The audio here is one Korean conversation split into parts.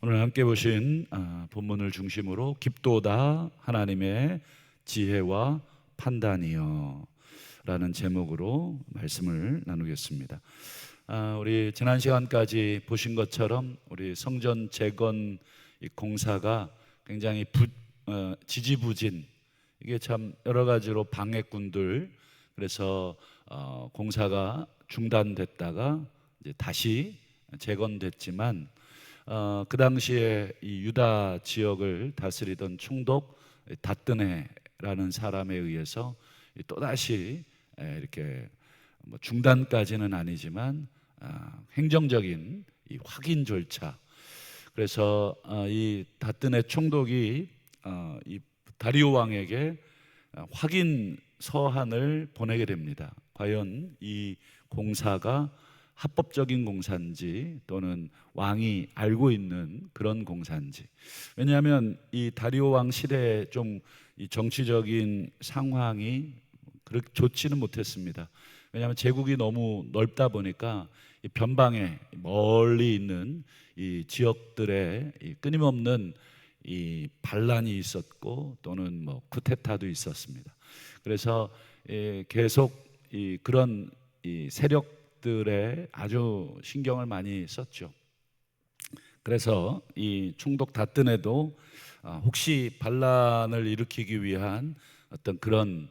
오늘 함께 보신 본문을 중심으로 깊도다 하나님의 지혜와 판단이여 라는 제목으로 말씀을 나누겠습니다. 우리 지난 시간까지 보신 것처럼 우리 성전 재건 공사가 굉장히 지지부진, 이게 참 여러 가지로 방해꾼들, 그래서 공사가 중단됐다가 이제 다시 재건됐지만 그 당시에 이 유다 지역을 다스리던 총독 다뜨네라는 사람에 의해서 또다시 이렇게 뭐 중단까지는 아니지만 행정적인 이 확인 절차, 그래서 이 다뜨네 총독이 이 다리오 왕에게 확인 서한을 보내게 됩니다. 과연 이 공사가 합법적인 공사인지 또는 왕이 알고 있는 그런 공사인지. 왜냐하면 이 다리오 왕 시대에 좀 이 정치적인 상황이 그렇게 좋지는 못했습니다. 왜냐하면 제국이 너무 넓다 보니까 이 변방에 멀리 있는 이 지역들에 이 끊임없는 이 반란이 있었고 또는 뭐 쿠데타도 있었습니다. 그래서 계속 그런 이 세력들에 아주 신경을 많이 썼죠. 그래서 이 총독 다뜨네도 혹시 반란을 일으키기 위한 어떤 그런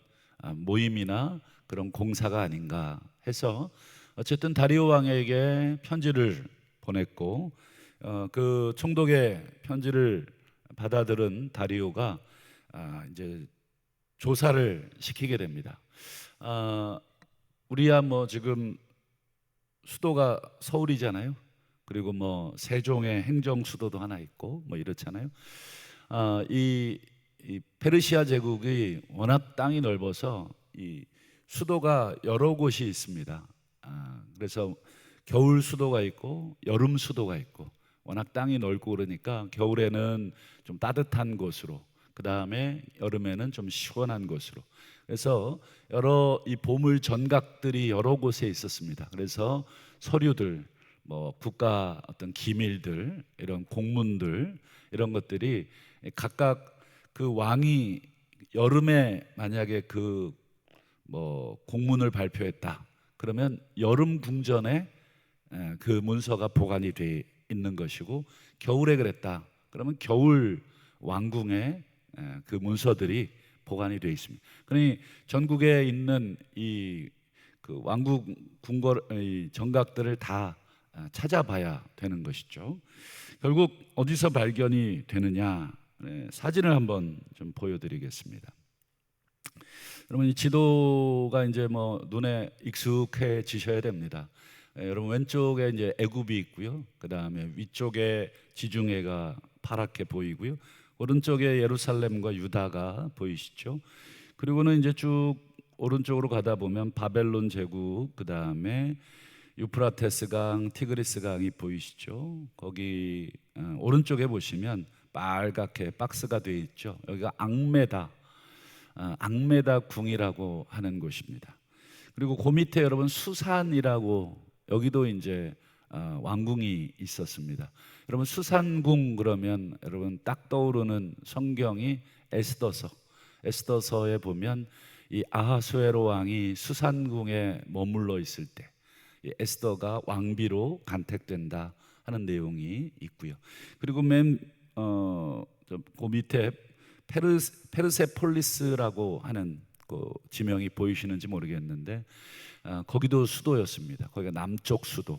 모임이나 그런 공사가 아닌가 해서 어쨌든 다리오 왕에게 편지를 보냈고, 그 총독의 편지를 받아들은 다리오가 이제 조사를 시키게 됩니다. 우리야 뭐 지금 수도가 서울이잖아요. 그리고 뭐 세종의 행정 수도도 하나 있고 뭐 이렇잖아요. 이 페르시아 제국이 워낙 땅이 넓어서 이 수도가 여러 곳이 있습니다. 그래서 겨울 수도가 있고 여름 수도가 있고, 워낙 땅이 넓고 그러니까 겨울에는 좀 따뜻한 곳으로, 그 다음에 여름에는 좀 시원한 곳으로, 그래서 여러 이 보물 전각들이 여러 곳에 있었습니다. 그래서 서류들, 뭐 국가 어떤 기밀들, 이런 공문들, 이런 것들이 각각 그 왕이 여름에 만약에 그 뭐 공문을 발표했다 그러면 여름 궁전에 그 문서가 보관이 돼 있는 것이고, 겨울에 그랬다 그러면 겨울 왕궁에 그 문서들이 보관이 되어 있습니다. 그러니 전국에 있는 이 그 왕국 궁궐 정각들을 다 찾아봐야 되는 것이죠. 결국 어디서 발견이 되느냐, 사진을 한번 좀 보여드리겠습니다. 여러분, 이 지도가 이제 뭐 눈에 익숙해지셔야 됩니다. 여러분, 왼쪽에 이제 애굽이 있고요. 그 다음에 위쪽에 지중해가 파랗게 보이고요. 오른쪽에 예루살렘과 유다가 보이시죠. 그리고는 이제 쭉 오른쪽으로 가다 보면 바벨론 제국, 그 다음에 유프라테스 강, 티그리스 강이 보이시죠. 거기 오른쪽에 보시면 빨갛게 박스가 되어 있죠. 여기가 앙메다 궁이라고 하는 곳입니다. 그리고 그 밑에 여러분 수산이라고, 여기도 이제 왕궁이 있었습니다. 여러분, 수산궁 그러면 여러분 딱 떠오르는 성경이 에스더서에 보면 이 아하수에로 왕이 수산궁에 머물러 있을 때 이 에스더가 왕비로 간택된다 하는 내용이 있고요. 그리고 그 밑에 페르세폴리스라고 하는 그 지명이 보이시는지 모르겠는데 거기도 수도였습니다. 거기가 남쪽 수도.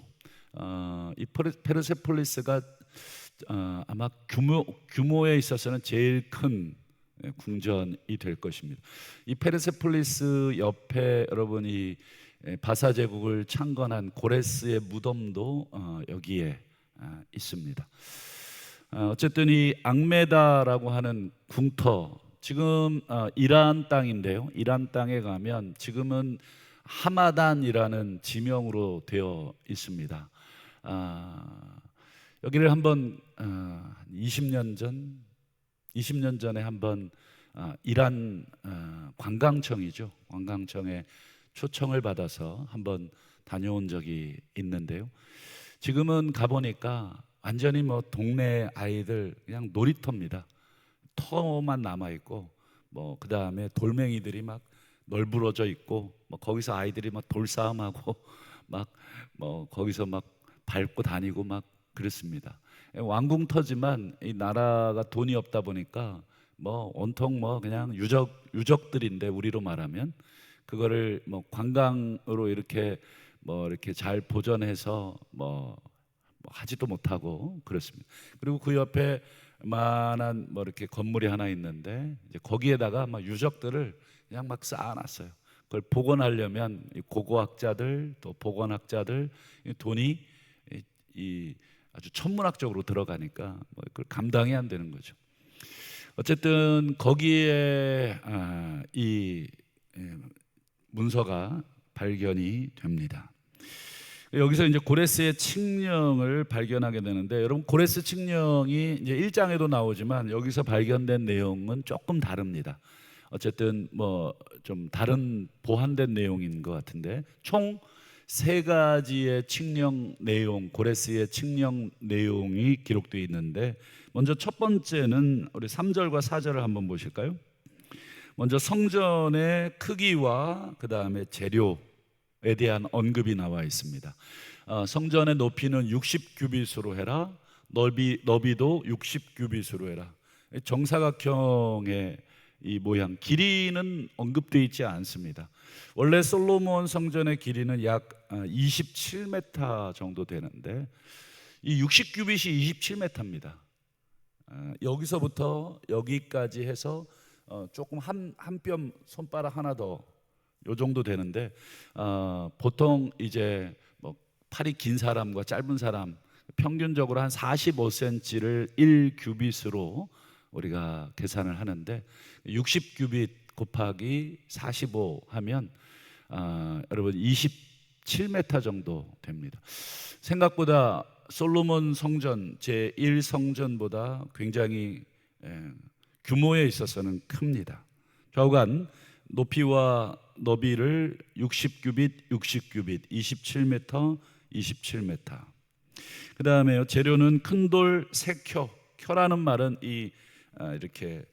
이 페르세폴리스가 아마 규모에 있어서는 제일 큰 궁전이 될 것입니다. 이 페르세폴리스 옆에 여러분이 바사 제국을 창건한 고레스의 무덤도 여기에 있습니다. 어쨌든 이 앙메다라고 하는 궁터, 지금 이란 땅인데요. 이란 땅에 가면 지금은 하마단이라는 지명으로 되어 있습니다. 여기를 한번 20년 전에 한번 이란 관광청이죠. 관광청에 초청을 받아서 한번 다녀온 적이 있는데요. 지금은 가보니까 완전히 뭐 동네 아이들 그냥 놀이터입니다. 터만 남아 있고 뭐 그 다음에 돌멩이들이 막 널브러져 있고 뭐 거기서 아이들이 막 돌싸움하고 막 뭐 거기서 막 밟고 다니고 막 그렇습니다. 왕궁터지만 이 나라가 돈이 없다 보니까 뭐 온통 뭐 그냥 유적들인데 우리로 말하면 그거를 뭐 관광으로 이렇게 뭐 이렇게 잘 보존해서 뭐 하지도 못하고 그렇습니다. 그리고 그 옆에 만한 뭐 이렇게 건물이 하나 있는데 이제 거기에다가 막 유적들을 그냥 막 쌓아놨어요. 그걸 복원하려면 이 고고학자들 또 복원학자들 이 돈이 이 아주 천문학적으로 들어가니까 뭐 그걸 감당이 안 되는 거죠. 어쨌든 거기에 이 문서가 발견이 됩니다. 여기서 이제 고레스의 칙령을 발견하게 되는데, 여러분 고레스 칙령이 이제 1장에도 나오지만 여기서 발견된 내용은 조금 다릅니다. 어쨌든 뭐 좀 다른 보완된 내용인 것 같은데, 총 세 가지의 칙령 내용, 고레스의 칙령 내용이 기록되어 있는데, 먼저 첫 번째는 우리 3절과 4절을 한번 보실까요? 먼저 성전의 크기와 그 다음에 재료에 대한 언급이 나와 있습니다. 성전의 높이는 60규빗으로 해라. 너비도 60규빗으로 해라. 정사각형의 이 모양, 길이는 언급되어 있지 않습니다. 원래 솔로몬 성전의 길이는 약 27m 정도 되는데 이 60규빗이 27m입니다. 여기서부터 여기까지 해서 조금 한 뼘 손가락 하나 더 요 정도 되는데, 보통 이제 뭐 팔이 긴 사람과 짧은 사람 평균적으로 한 45cm를 1규빗으로 우리가 계산을 하는데, 60규빗 곱하기 45 하면 여러분 27m 정도 됩니다. 생각보다 솔로몬 성전 제1성전보다 굉장히 규모에 있어서는 큽니다. 좌우간 높이와 너비를 60규빗, 60규빗, 27m, 27m. 그 다음에 재료는 큰 돌 세 켜. 켜라는 말은 이렇게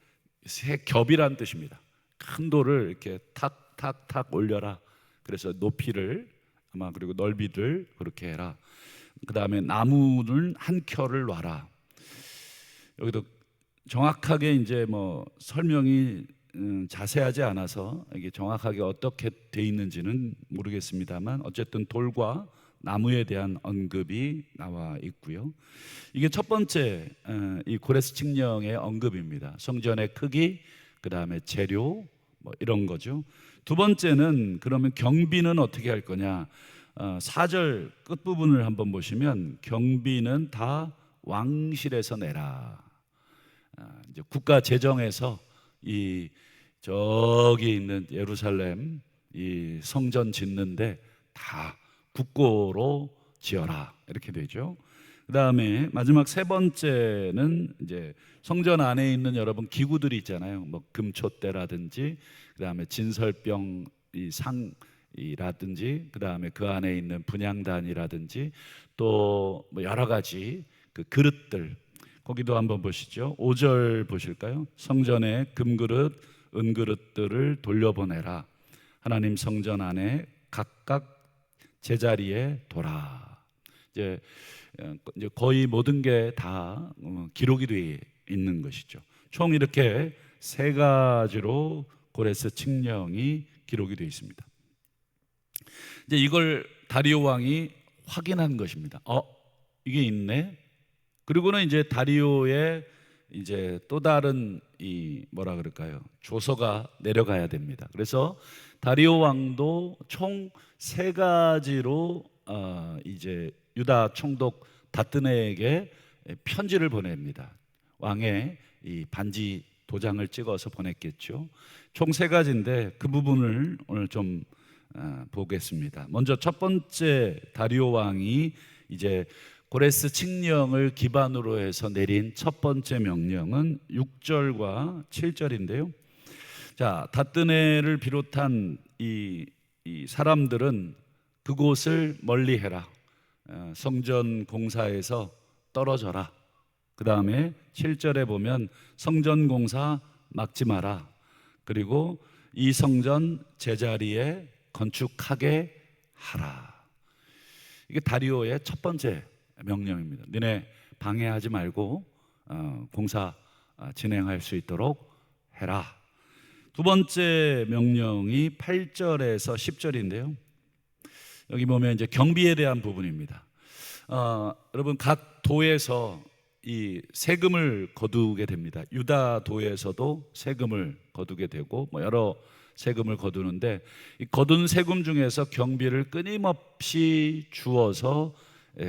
세 겹이란 뜻입니다. 큰 돌을 이렇게 탁탁탁 올려라. 그래서 높이를 아마 그리고 넓이를 그렇게 해라. 그 다음에 나무는 한 켜를 놔라. 여기도 정확하게 이제 뭐 설명이 자세하지 않아서 이게 정확하게 어떻게 돼 있는지는 모르겠습니다만, 어쨌든 돌과 나무에 대한 언급이 나와 있고요. 이게 첫 번째 이 고레스 칙령의 언급입니다. 성전의 크기, 그 다음에 재료 뭐 이런 거죠. 두 번째는 그러면 경비는 어떻게 할 거냐? 4절 끝부분을 한번 보시면 경비는 다 왕실에서 내라. 이제 국가 재정에서 이 저기 있는 예루살렘 이 성전 짓는데 다 국고로 지어라 이렇게 되죠. 그 다음에 마지막 세 번째는 이제 성전 안에 있는 여러분 기구들이 있잖아요. 뭐 금촛대라든지 그 다음에 진설병 이 상이라든지 그 다음에 그 안에 있는 분향단이라든지 또 뭐 여러 가지 그 그릇들, 거기도 한번 보시죠. 5절 보실까요? 성전에 금그릇, 은그릇들을 돌려보내라. 하나님 성전 안에 각각 제자리에 둬라. 이제 거의 모든 게 다 기록이 되어 있는 것이죠. 총 이렇게 세 가지로 고레스 칙령이 기록이 되어 있습니다. 이제 이걸 다리오 왕이 확인한 것입니다. 이게 있네. 그리고는 이제 다리오의 이제 또 다른 이 뭐라 그럴까요? 조서가 내려가야 됩니다. 그래서 다리오 왕도 총 세 가지로 이제 유다 총독 다뜨네에게 편지를 보냅니다. 왕의 이 반지 도장을 찍어서 보냈겠죠. 총 세 가지인데 그 부분을 오늘 좀 보겠습니다. 먼저 첫 번째 다리오 왕이 이제 고레스 칙령을 기반으로 해서 내린 첫 번째 명령은 6절과 7절인데요. 자, 다뜨네를 비롯한 이 사람들은 그곳을 멀리해라. 성전 공사에서 떨어져라. 그 다음에 7절에 보면 성전 공사 막지 마라. 그리고 이 성전 제자리에 건축하게 하라. 이게 다리오의 첫 번째 명령입니다. 너네 방해하지 말고 공사 진행할 수 있도록 해라. 두 번째 명령이 8절에서 10절인데요. 여기 보면 이제 경비에 대한 부분입니다. 여러분 각 도에서 이 세금을 거두게 됩니다. 유다 도에서도 세금을 거두게 되고 여러 세금을 거두는데 이 거둔 세금 중에서 경비를 끊임없이 주어서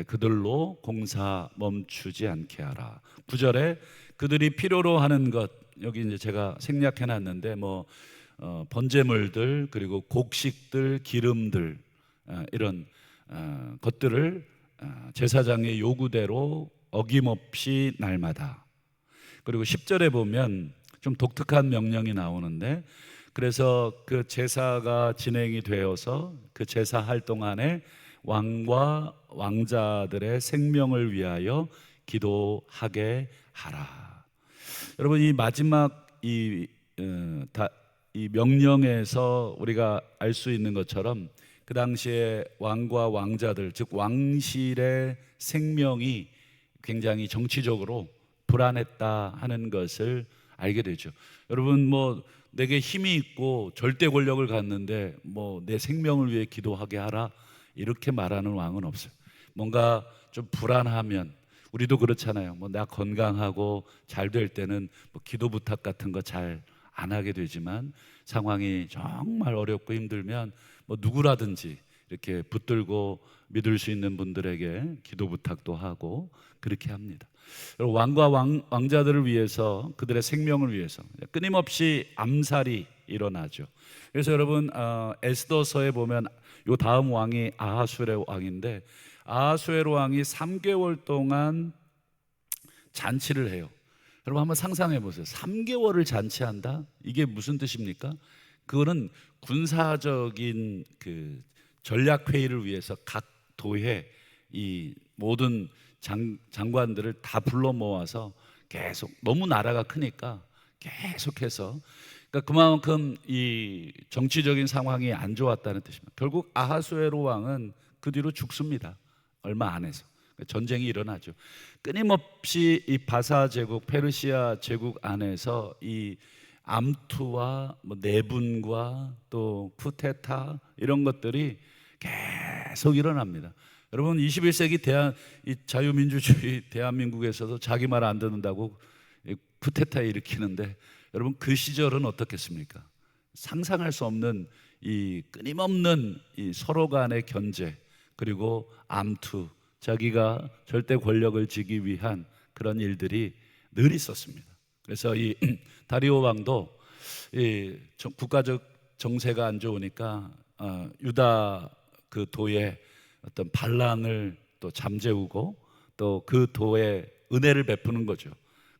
그들로 공사 멈추지 않게 하라. 9절에 그들이 필요로 하는 것, 여기 이제 제가 생략해 놨는데 번제물들 그리고 곡식들, 기름들 이런 것들을 제사장의 요구대로 어김없이 날마다. 그리고 10절에 보면 좀 독특한 명령이 나오는데 그래서 그 제사가 진행이 되어서 그 제사 할 동안에 왕과 왕자들의 생명을 위하여 기도하게 하라. 여러분 이 마지막 이 명령에서 우리가 알 수 있는 것처럼 그 당시에 왕과 왕자들 즉 왕실의 생명이 굉장히 정치적으로 불안했다 하는 것을 알게 되죠. 여러분 내게 힘이 있고 절대 권력을 갖는데 내 생명을 위해 기도하게 하라 이렇게 말하는 왕은 없어요. 뭔가 좀 불안하면 우리도 그렇잖아요. 나 건강하고 잘 될 때는 기도 부탁 같은 거 잘 안 하게 되지만 상황이 정말 어렵고 힘들면 누구라든지 이렇게 붙들고 믿을 수 있는 분들에게 기도 부탁도 하고 그렇게 합니다. 왕과 왕자들을 위해서 그들의 생명을 위해서 끊임없이 암살이 일어나죠. 그래서 여러분 에스더서에 보면 요 다음 왕이 아하수에로 왕인데 아하수에로 왕이 3개월 동안 잔치를 해요. 여러분 한번 상상해 보세요. 3개월을 잔치한다? 이게 무슨 뜻입니까? 그거는 군사적인 그 전략 회의를 위해서 각 도에 이 모든 장관들을 다 불러 모아서 계속 너무 나라가 크니까 계속해서 그만큼 이 정치적인 상황이 안 좋았다는 뜻입니다. 결국 아하수에로 왕은 그 뒤로 죽습니다. 얼마 안 해서 전쟁이 일어나죠. 끊임없이 이 바사 제국, 페르시아 제국 안에서 이 암투와 내분과 또 쿠데타 이런 것들이 계속 일어납니다. 여러분 21세기 이 자유민주주의 대한민국에서도 자기 말 안 듣는다고 쿠데타 일으키는데 여러분 그 시절은 어떻겠습니까? 상상할 수 없는 이 끊임없는 이 서로 간의 견제 그리고 암투 자기가 절대 권력을 쥐기 위한 그런 일들이 늘 있었습니다. 그래서 이 다리오 왕도 이 국가적 정세가 안 좋으니까 유다 그 도에 어떤 반란을 또 잠재우고 또 그 도에 은혜를 베푸는 거죠.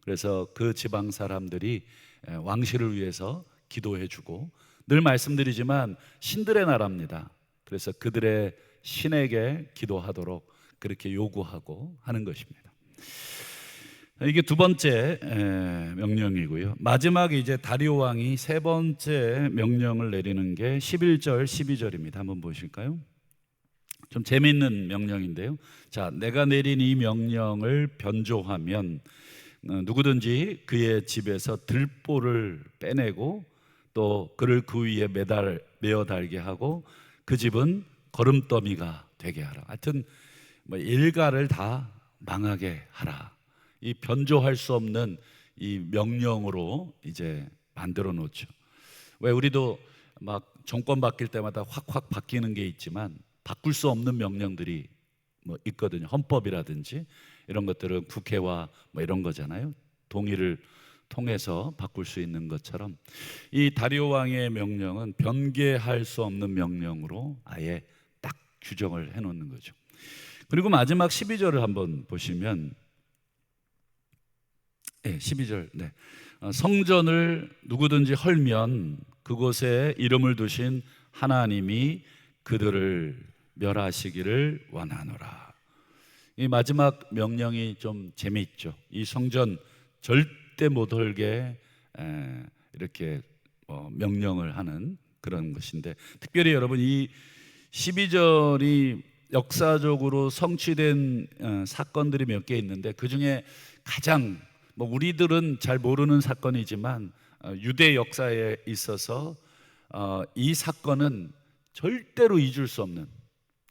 그래서 그 지방 사람들이 왕실을 위해서 기도해주고 늘 말씀드리지만 신들의 나라입니다. 그래서 그들의 신에게 기도하도록 그렇게 요구하고 하는 것입니다. 이게 두 번째 명령이고요. 마지막에 이제 다리오 왕이 세 번째 명령을 내리는 게 11절, 12절입니다. 한번 보실까요? 좀 재미있는 명령인데요. 자, 내가 내린 이 명령을 변조하면 누구든지 그의 집에서 들보를 빼내고 또 그를 그 위에 매어 달게 하고 그 집은 거름더미가 되게 하라. 하여튼 일가를 다 망하게 하라. 이 변조할 수 없는 이 명령으로 이제 만들어 놓죠. 왜 우리도 막 정권 바뀔 때마다 확확 바뀌는 게 있지만 바꿀 수 없는 명령들이 있거든요. 헌법이라든지 이런 것들은 국회와 이런 거잖아요. 동의를 통해서 바꿀 수 있는 것처럼 이 다리오 왕의 명령은 변개할 수 없는 명령으로 아예 딱 규정을 해놓는 거죠. 그리고 마지막 12절을 한번 보시면 12절 성전을 누구든지 헐면 그곳에 이름을 두신 하나님이 그들을 멸하시기를 원하노라. 이 마지막 명령이 좀 재미있죠. 이 성전 절대 못 헐게 이렇게 명령을 하는 그런 것인데, 특별히 여러분 이 12절이 역사적으로 성취된 사건들이 몇 개 있는데, 그 중에 가장 우리들은 잘 모르는 사건이지만 유대 역사에 있어서 이 사건은 절대로 잊을 수 없는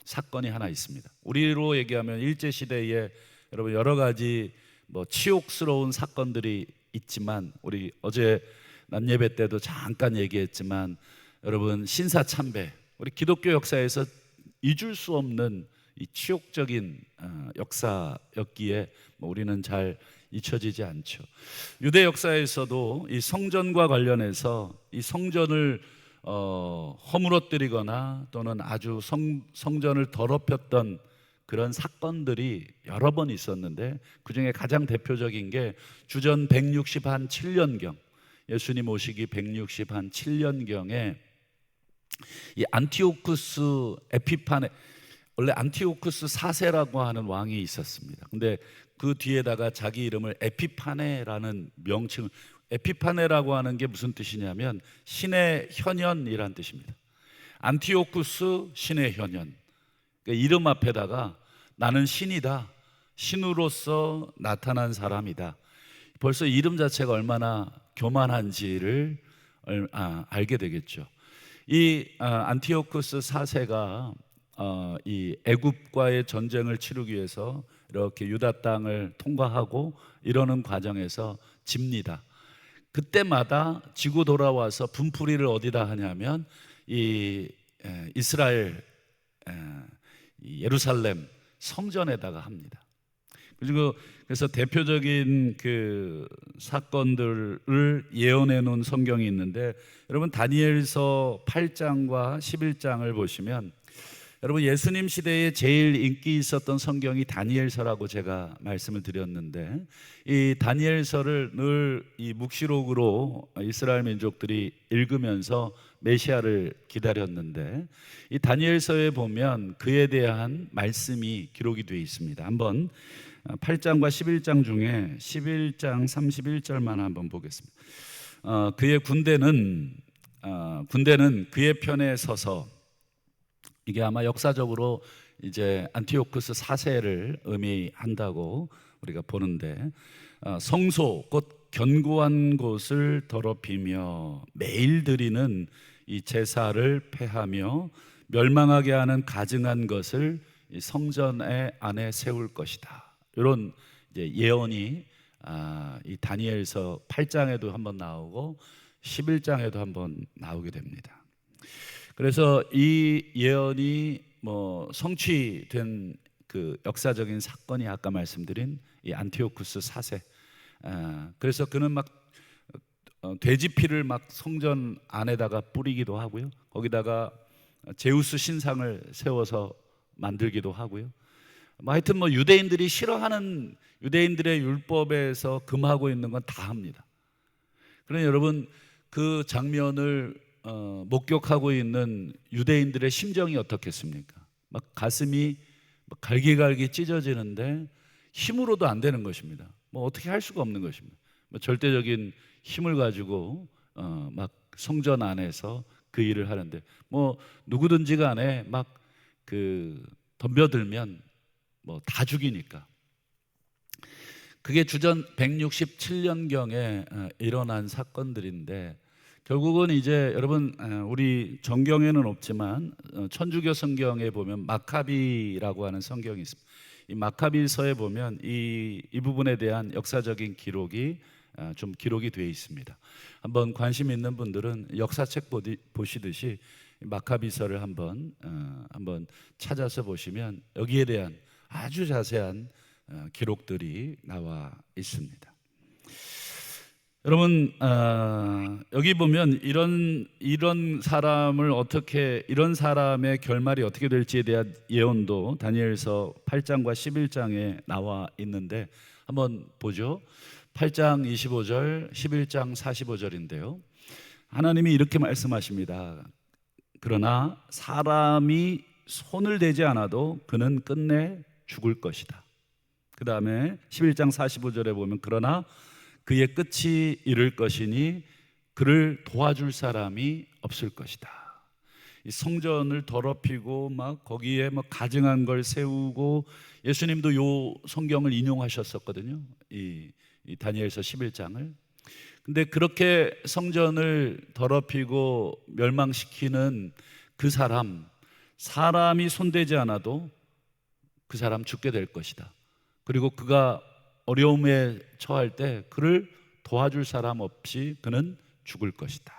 사건이 하나 있습니다. 우리로 얘기하면 일제시대에 여러분 여러 가지 치욕스러운 사건들이 있지만, 우리 어제 낮예배 때도 잠깐 얘기했지만, 여러분 신사참배, 우리 기독교 역사에서 잊을 수 없는 이 치욕적인 역사였기에 우리는 잘 잊혀지지 않죠. 유대 역사에서도 이 성전과 관련해서 이 성전을 허물어뜨리거나 또는 아주 성전을 더럽혔던 그런 사건들이 여러 번 있었는데, 그 중에 가장 대표적인 게 주전 167년경, 예수님 오시기 167년경에 이 안티오쿠스 에피파네, 원래 안티오쿠스 4세라고 하는 왕이 있었습니다. 근데 그 뒤에다가 자기 이름을 에피파네라는 명칭을, 에피파네라고 하는 게 무슨 뜻이냐면 신의 현현이란 뜻입니다. 안티오쿠스 신의 현현, 그러니까 이름 앞에다가 나는 신이다, 신으로서 나타난 사람이다. 벌써 이름 자체가 얼마나 교만한지를 알게 되겠죠. 이 안티오쿠스 4세가 이 애굽과의 전쟁을 치르기 위해서 이렇게 유다 땅을 통과하고 이러는 과정에서 집니다. 그때마다 지고 돌아와서 분풀이를 어디다 하냐면 이 이스라엘 예루살렘 성전에다가 합니다. 그리고 그래서 대표적인 그 사건들을 예언해 놓은 성경이 있는데, 여러분 다니엘서 8장과 11장을 보시면, 여러분 예수님 시대에 제일 인기 있었던 성경이 다니엘서라고 제가 말씀을 드렸는데, 이 다니엘서를 늘 이 묵시록으로 이스라엘 민족들이 읽으면서 메시아를 기다렸는데, 이 다니엘서에 보면 그에 대한 말씀이 기록이 되어 있습니다. 한번 8장과 11장 중에 11장 31절만 한번 보겠습니다. 그의 군대는 그의 편에 서서, 이게 아마 역사적으로 이제 안티오쿠스 4세를 의미한다고 우리가 보는데, 성소 곧 견고한 곳을 더럽히며 매일 드리는 이 제사를 폐하며 멸망하게 하는 가증한 것을 이 성전의 안에 세울 것이다. 이런 이제 예언이 이 다니엘서 8장에도 한번 나오고 11장에도 한번 나오게 됩니다. 그래서 이 예언이 성취된 그 역사적인 사건이 아까 말씀드린 이 안티오쿠스 4세. 그래서 그는 막 돼지 피를 막 성전 안에다가 뿌리기도 하고요, 거기다가 제우스 신상을 세워서 만들기도 하고요. 하여튼 유대인들이 싫어하는, 유대인들의 율법에서 금하고 있는 건 다 합니다. 그러니 여러분 그 장면을 목격하고 있는 유대인들의 심정이 어떻겠습니까? 막 가슴이 갈기갈기 찢어지는데 힘으로도 안 되는 것입니다. 어떻게 할 수가 없는 것입니다. 절대적인 힘을 가지고 막 성전 안에서 그 일을 하는데, 누구든지 간에 막 덤벼들면 다 죽이니까. 그게 주전 167년경에 일어난 사건들인데, 결국은 이제 여러분 우리 정경에는 없지만 천주교 성경에 보면 마카비라고 하는 성경이 있습니다. 이 마카비서에 보면 이 부분에 대한 역사적인 기록이 좀 기록이 되어 있습니다. 한번 관심 있는 분들은 역사책 보시듯이 마카비서를 한번 찾아서 보시면 여기에 대한 아주 자세한 기록들이 나와 있습니다. 여러분 여기 보면 이런 사람의 결말이 어떻게 될지에 대한 예언도 다니엘서 8장과 11장에 나와 있는데, 한번 보죠. 8장 25절, 11장 45절인데요. 하나님이 이렇게 말씀하십니다. 그러나 사람이 손을 대지 않아도 그는 끝내 죽을 것이다. 그 다음에 11장 45절에 보면 그러나 그의 끝이 이를 것이니 그를 도와줄 사람이 없을 것이다. 이 성전을 더럽히고 막 거기에 뭐 가증한 걸 세우고, 예수님도 요 성경을 인용하셨었거든요. 이 다니엘서 11장을. 근데 그렇게 성전을 더럽히고 멸망시키는 그 사람이 손대지 않아도 그 사람 죽게 될 것이다. 그리고 그가 어려움에 처할 때 그를 도와줄 사람 없이 그는 죽을 것이다.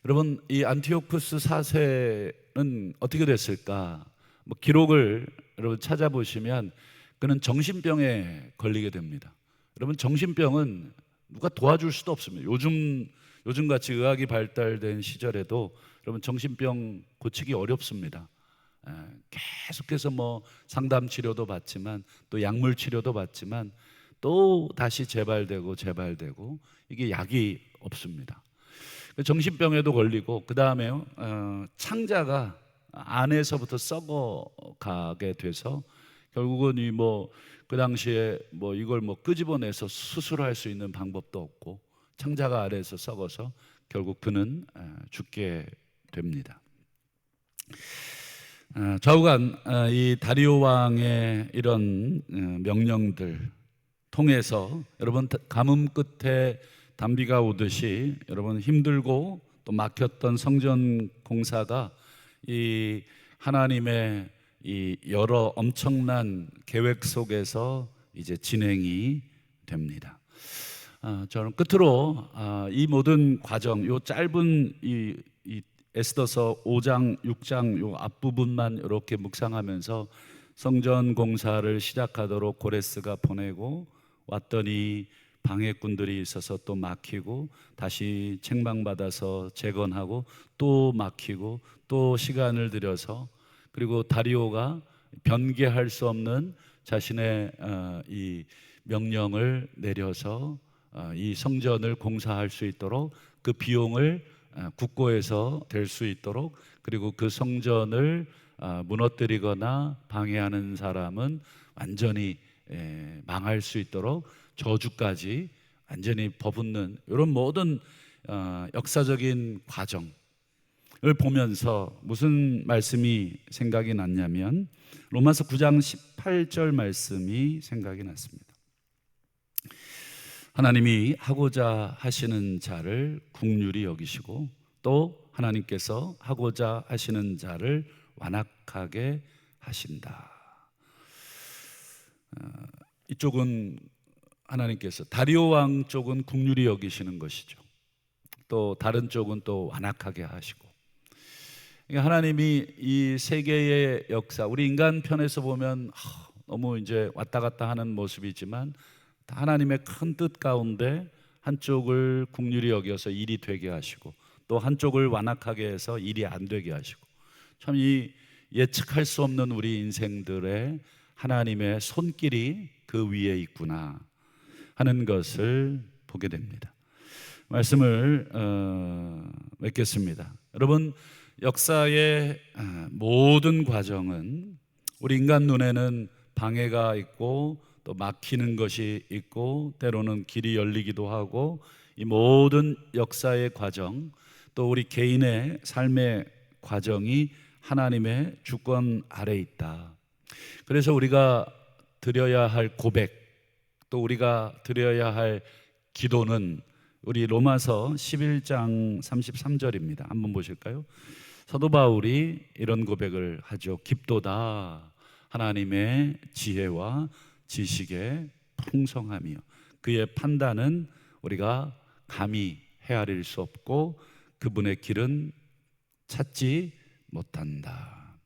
여러분, 이 안티오쿠스 4세는 어떻게 됐을까? 뭐 기록을 여러분 찾아보시면 그는 정신병에 걸리게 됩니다. 여러분, 정신병은 누가 도와줄 수도 없습니다. 요즘같이 의학이 발달된 시절에도 여러분 정신병 고치기 어렵습니다. 계속해서 뭐 상담 치료도 받지만 또 약물 치료도 받지만 또 다시 재발되고 이게 약이 없습니다. 정신병에도 걸리고, 그 다음에 창자가 안에서부터 썩어가게 돼서 결국은 그 당시에 이걸 끄집어내서 수술할 수 있는 방법도 없고 창자가 안에서 썩어서 결국 그는 죽게 됩니다. 좌우간 이 다리오 왕의 이런 명령들 통해서 여러분 가뭄 끝에 단비가 오듯이 여러분 힘들고 또 막혔던 성전 공사가 이 하나님의 이 여러 엄청난 계획 속에서 이제 진행이 됩니다. 저는 끝으로 이 모든 과정, 요 짧은 이 에스더서 5장, 6장 요 앞부분만 이렇게 묵상하면서 성전 공사를 시작하도록 고레스가 보내고 왔더니 방해꾼들이 있어서 또 막히고 다시 책망받아서 재건하고 또 막히고 또 시간을 들여서, 그리고 다리오가 변개할 수 없는 자신의 이 명령을 내려서 이 성전을 공사할 수 있도록 그 비용을 국고에서 될 수 있도록, 그리고 그 성전을 무너뜨리거나 방해하는 사람은 완전히 망할 수 있도록 저주까지 완전히 퍼붓는 이런 모든 역사적인 과정을 보면서 무슨 말씀이 생각이 났냐면 로마서 9장 18절 말씀이 생각이 났습니다. 하나님이 하고자 하시는 자를 긍휼히 여기시고 또 하나님께서 하고자 하시는 자를 완악하게 하신다. 이쪽은 하나님께서, 다리오 왕 쪽은 긍휼히 여기시는 것이죠. 또 다른 쪽은 또 완악하게 하시고, 하나님이 이 세계의 역사, 우리 인간 편에서 보면 너무 이제 왔다 갔다 하는 모습이지만 하나님의 큰 뜻 가운데 한쪽을 긍휼히 여겨서 일이 되게 하시고 또 한쪽을 완악하게 해서 일이 안 되게 하시고, 참 이 예측할 수 없는 우리 인생들의 하나님의 손길이 그 위에 있구나 하는 것을 보게 됩니다. 말씀을 맺겠습니다. 여러분, 역사의 모든 과정은 우리 인간 눈에는 방해가 있고 또 막히는 것이 있고 때로는 길이 열리기도 하고, 이 모든 역사의 과정 또 우리 개인의 삶의 과정이 하나님의 주권 아래 있다. 그래서 우리가 드려야 할 고백, 또 우리가 드려야 할 기도는 우리 로마서 11장 33절입니다. 한번 보실까요? 사도 바울이 이런 고백을 하죠. 깊도다 하나님의 지혜와 지식의 풍성함이요, 그의 판단은 우리가 감히 헤아릴 수 없고 그분의 길은 찾지 못한다.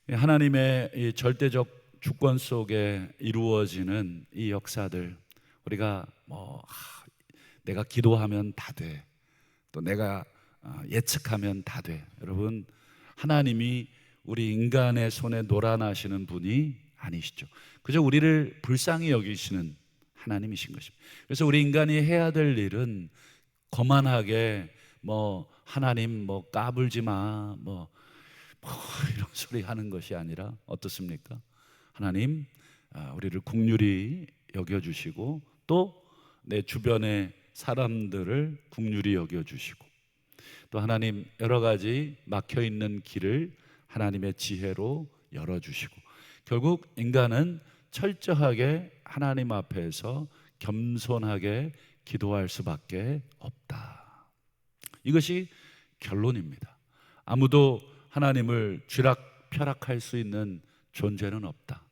하나님의 이 절대적 주권 속에 이루어지는 이 역사들, 우리가 내가 기도하면 다 돼, 또 내가 예측하면 다 돼. 여러분, 하나님이 우리 인간의 손에 놀아나시는 분이 아니시죠. 그저 우리를 불쌍히 여기시는 하나님이신 것입니다. 그래서 우리 인간이 해야 될 일은 거만하게 하나님 까불지 마 이런 소리 하는 것이 아니라 어떻습니까? 하나님, 우리를 긍휼히 여겨주시고 또 내 주변의 사람들을 긍휼히 여겨주시고 또 하나님 여러 가지 막혀있는 길을 하나님의 지혜로 열어주시고 결국 인간은 철저하게 하나님 앞에서 겸손하게 기도할 수밖에 없다. 이것이 결론입니다. 아무도 하나님을 쥐락펴락할 수 있는 존재는 없다.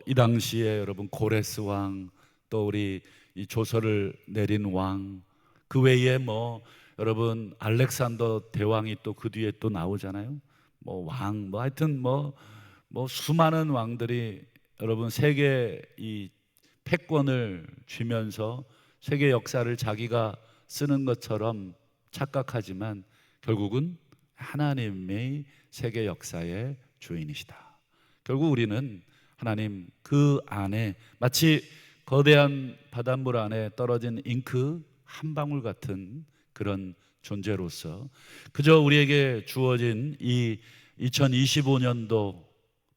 이 당시에 여러분 고레스 왕, 또 우리 이 조서를 내린 왕, 그 외에 여러분 알렉산더 대왕이 또 그 뒤에 또 나오잖아요. 하여튼 수많은 왕들이 여러분 세계 이 패권을 쥐면서 세계 역사를 자기가 쓰는 것처럼 착각하지만 결국은 하나님의 세계 역사의 주인이시다. 결국 우리는 하나님 그 안에 마치 거대한 바닷물 안에 떨어진 잉크 한 방울 같은 그런 존재로서 그저 우리에게 주어진 이 2025년도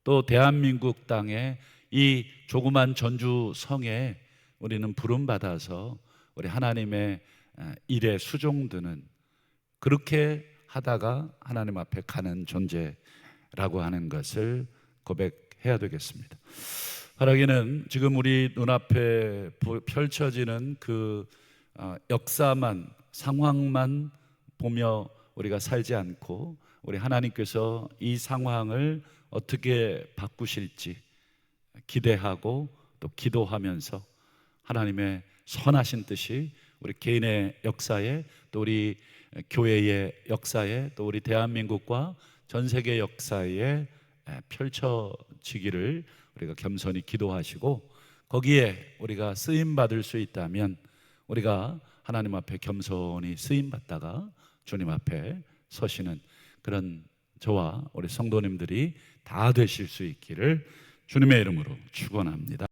또 대한민국 땅에 이 조그만 전주 성에 우리는 부름받아서 우리 하나님의 일에 수종드는 그렇게 하다가 하나님 앞에 가는 존재라고 하는 것을 고백해야 되겠습니다. 바라기는 지금 우리 눈앞에 펼쳐지는 그 역사만 상황만 보며 우리가 살지 않고 우리 하나님께서 이 상황을 어떻게 바꾸실지 기대하고 또 기도하면서 하나님의 선하신 뜻이 우리 개인의 역사에 또 우리 교회의 역사에 또 우리 대한민국과 전 세계 역사에 펼쳐지기를 우리가 겸손히 기도하시고 거기에 우리가 쓰임 받을 수 있다면 우리가 하나님 앞에 겸손히 쓰임 받다가 주님 앞에 서시는 그런 저와 우리 성도님들이 다 되실 수 있기를 주님의 이름으로 축원합니다.